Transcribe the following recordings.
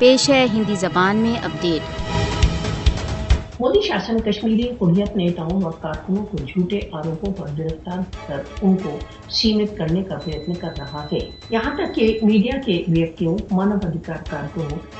پیش ہے ہندی زبان میں اپڈیٹ۔ مودی شاسن کشمیری حریت نیتاؤں و کارکنوں کو جھوٹے آروپوں پر گرفتار کر ان کو سیمت کرنے کا پریتن کر رہا ہے، یہاں تک کہ میڈیا کے ویکتیوں، مانو ادھیکار کارکنوں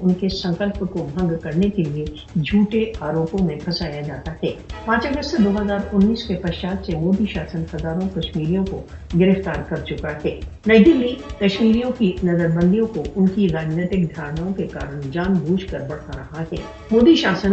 ان کے سنکلپ کو بھنگ کرنے کے لیے جھوٹے آروپوں میں پھنسایا جاتا ہے۔ 5 اگست 2019 کے پشچات سے مودی شاسن ہزاروں کشمیریوں کو گرفتار کر چکا ہے۔ نئی دلی کشمیریوں کی نظر بندیوں کو ان کی راجنیتک دھارناؤں کے کارن جان بوجھ کر بڑھا رہا ہے۔ مودی شاسن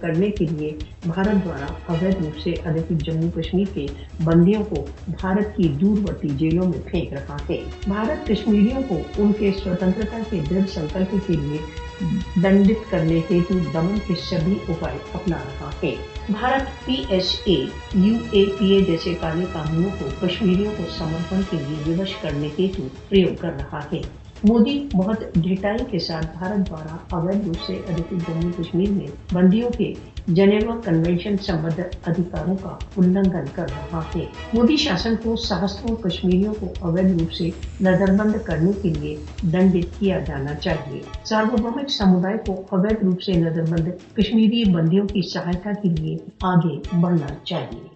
کرنے کے لیے بھارت دوارا اویدھ روپ سے ادھیکت جموں کشمیر کے بندیوں کو بھارت کی دورورتی جیلوں میں پھینک رہا ہے۔ بھارت کشمیریوں کو ان کے سوتنترتا کے دڑھ سنکلپ کے لیے دنڈت کرنے ہیتو دمن کے سبھی اپائے اپنا رہا ہے۔ بھارت PSA، UAPA جیسے کالے قانونوں کو کشمیریوں کو سمرپن کے لیے ووش کرنے ہیتو پریوگ کر رہا ہے۔ مودی بہت ڈھٹائی کے ساتھ بھارت دوارا اویدھ روپ سے ادھیکت جموں کشمیر میں بندیوں کے جنیوا کنونشن سمبدھ ادھیکاروں کا النگھن کر رہا ہے۔ مودی شاسن کو سہسروں کشمیریوں کو اویدھ روپ سے نظر بند کرنے کے لیے دنڈت کیا جانا چاہیے۔ ساروبھومک سمدائے کو اویدھ روپ سے نظر بند کشمیری بندیوں کی سہایتا کے لیے آگے بڑھنا چاہیے۔